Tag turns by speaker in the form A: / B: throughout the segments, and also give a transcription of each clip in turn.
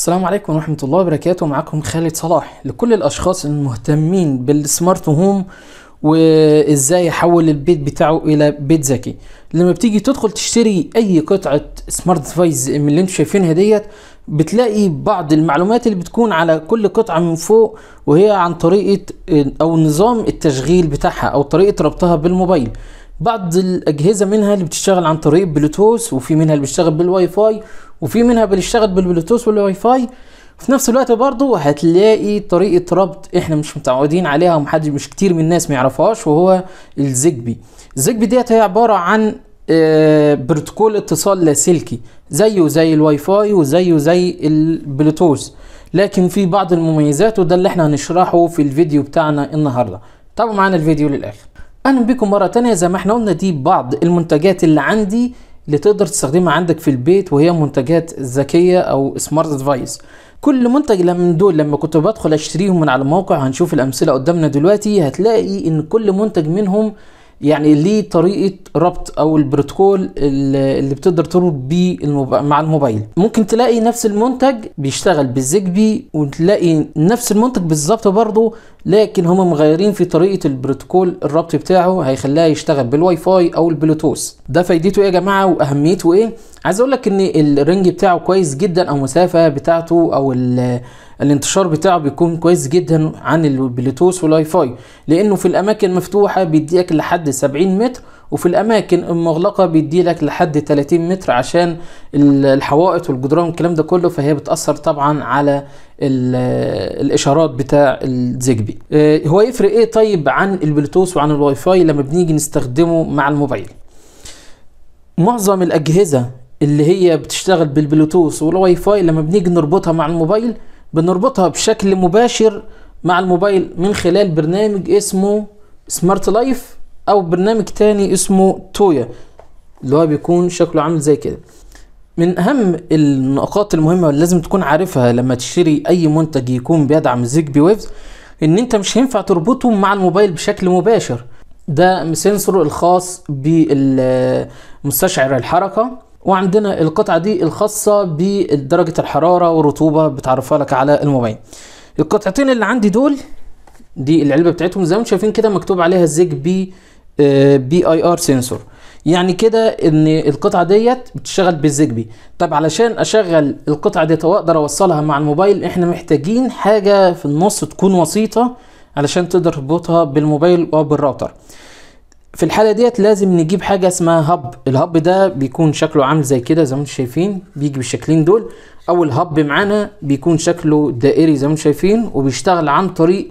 A: السلام عليكم ورحمة الله وبركاته. معكم خالد صلاح. لكل الأشخاص المهتمين بالسمارت هوم وإزاي يحول البيت بتاعه إلى بيت ذكي، لما بتيجي تدخل تشتري أي قطعة سمارت ديفايس من اللي انتوا شايفينها ديت، بتلاقي بعض المعلومات اللي بتكون على كل قطعة من فوق، وهي عن طريقة أو نظام التشغيل بتاعها أو طريقة ربطها بالموبايل. بعض الأجهزة منها اللي بتشتغل عن طريق بلوتوث، وفي منها اللي بتشتغل بالواي فاي، وفي منها بتشتغل بالبلوتوث والواي فاي. في نفس الوقت برضو هتلاقي طريقة ربط احنا مش متعودين عليها ومحدش مش كتير من الناس ما يعرفهاش، وهو الزيجبي. الزيجبي ديت هي عبارة عن بروتوكول اتصال لاسلكي زيه زي الواي فاي وزيه زي البلوتوث، لكن في بعض المميزات، وده اللي احنا هنشرحه في الفيديو بتاعنا النهاردة. تابعوا معانا الفيديو للآخر. اهلا بكم مرة تانية. زي ما احنا قلنا، دي بعض المنتجات اللي عندي اللي تقدر تستخدمها عندك في البيت، وهي منتجات ذكية او سمارت ديفايس. كل منتج من دول لما كنت بدخل اشتريهم من على الموقع، هنشوف الامثلة قدامنا دلوقتي، هتلاقي ان كل منتج منهم يعني ليه طريقة ربط او البروتوكول اللي بتقدر تربط بيه مع الموبايل. ممكن تلاقي نفس المنتج بيشتغل بالزيجبي، وتلاقي نفس المنتج بالظبط برضه، لكن هم مغيرين في طريقة البروتوكول الربط بتاعه، هيخليها يشتغل بالواي فاي او البلوتوث. ده فايدته ايه يا جماعة واهميته ايه؟ عايز اقول لك ان الرينج بتاعه كويس جدا، او المسافة بتاعته او الانتشار بتاعه بيكون كويس جدا عن البلوتوث والواي فاي، لانه في الاماكن المفتوحه بيديك لحد 70 متر، وفي الاماكن المغلقه بيديلك لحد 30 متر عشان الحوائط والجدران والكلام ده كله، فهي بتاثر طبعا على الاشارات بتاع الزيجبي. هو يفرق ايه طيب عن البلوتوث وعن الواي فاي لما بنيجي نستخدمه مع الموبايل؟ معظم الاجهزه اللي هي بتشتغل بالبلوتوث والواي فاي لما بنيجي نربطها مع الموبايل، بنربطها بشكل مباشر مع الموبايل من خلال برنامج اسمه سمارت لايف، او برنامج تاني اسمه تويا، اللي هو بيكون شكله عامل زي كده. من اهم النقاط المهمة اللي لازم تكون عارفها لما تشتري اي منتج يكون بيدعم زيجبي ويفز، ان انت مش هينفع تربطه مع الموبايل بشكل مباشر. ده سنسور الخاص بمستشعر الحركة، وعندنا القطعة دي الخاصة بدرجة الحرارة والرطوبة بتعرفها لك على الموبايل. القطعتين اللي عندي دول، دي العلبة بتاعتهم زي ما انتم شايفين كده، مكتوب عليها زيجبي بي اي ار سنسور، يعني كده ان القطعة ديت بتشتغل بالزيجبي. طب علشان اشغل القطعة ديت واقدر اوصلها مع الموبايل، احنا محتاجين حاجة في النص تكون وسيطة علشان تقدر تربطها بالموبايل او بالراوتر. في الحالة ديت لازم نجيب حاجة اسمها هب. الهب ده بيكون شكله عامل زي كده زي ما انتم شايفين، بيجي بالشكلين دول. اول هب معانا بيكون شكله دائري زي ما انتم شايفين، وبيشتغل عن طريق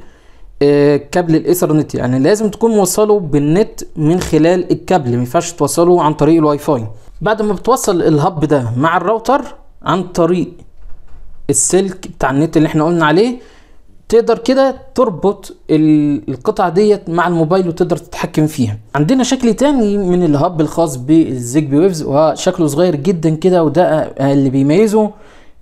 A: كابل الايثرنت، يعني لازم تكون موصله بالنت من خلال الكابل، ما ينفعش توصله عن طريق الواي فاي. بعد ما بتوصل الهب ده مع الراوتر عن طريق السلك بتاع النت اللي احنا قلنا عليه، تقدر كده تربط القطعة ديت مع الموبايل وتقدر تتحكم فيها. عندنا شكل تاني من الهب الخاص بالزيجبي ويفز، وهو شكله صغير جدا كده، وده اللي بيميزه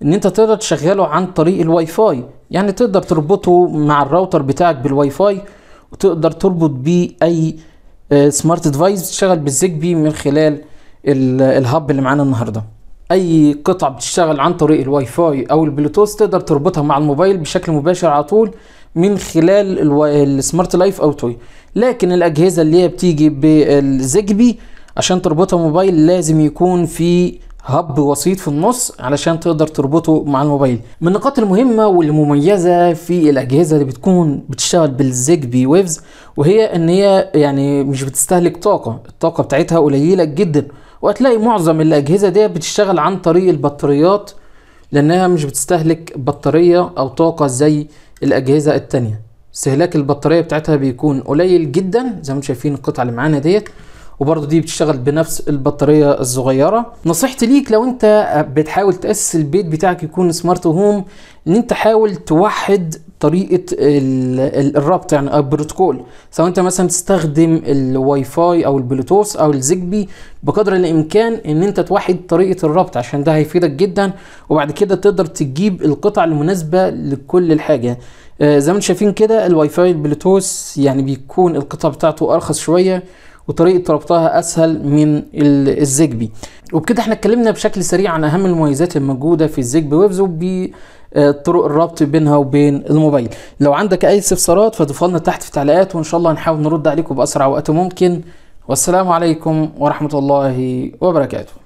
A: ان انت تقدر تشغله عن طريق الواي فاي، يعني تقدر تربطه مع الراوتر بتاعك بالواي فاي، وتقدر تربط بيه اي سمارت ديفايس تشتغل بالزيجبي من خلال الهب اللي معانا النهارده. اي قطعة بتشتغل عن طريق الواي فاي او البلوتوث تقدر تربطها مع الموبايل بشكل مباشر على طول من خلال السمارت لايف او توي. لكن الاجهزة اللي هي بتيجي بالزيجبي عشان تربطها موبايل لازم يكون في هب وسيط في النص علشان تقدر تربطه مع الموبايل. من النقاط المهمة والمميزة في الاجهزة اللي بتكون بتشتغل بالزيجبي ويفز، وهي ان هي يعني مش بتستهلك طاقة، الطاقة بتاعتها قليلة جدا، وهتلاقي معظم الاجهزه دي بتشتغل عن طريق البطاريات، لانها مش بتستهلك بطاريه او طاقه زي الاجهزه التانية. استهلاك البطاريه بتاعتها بيكون قليل جدا زي ما انتم شايفين القطعه اللي معانا ديت، وبرضه دي بتشتغل بنفس البطاريه الصغيره. نصيحتي ليك لو انت بتحاول تاسس البيت بتاعك يكون سمارت هوم، ان انت حاول توحد طريقه الربط، يعني البروتوكول، سواء انت مثلا تستخدم الواي فاي او البلوتوث او الزيجبي، بقدر الامكان ان انت توحد طريقه الربط، عشان ده هيفيدك جدا. وبعد كده تقدر تجيب القطع المناسبه لكل الحاجه. زي ما انتم شايفين كده الواي فاي البلوتوث يعني بيكون القطع بتاعته ارخص شويه، وطريقة ربطها اسهل من الزيجبي. وبكده احنا اتكلمنا بشكل سريع عن اهم المميزات الموجودة في الزيجبي ويفز، طرق الربط بينها وبين الموبايل. لو عندك اي استفسارات فضيفها لنا تحت في التعليقات، وان شاء الله نحاول نرد عليكم باسرع وقت ممكن. والسلام عليكم ورحمة الله وبركاته.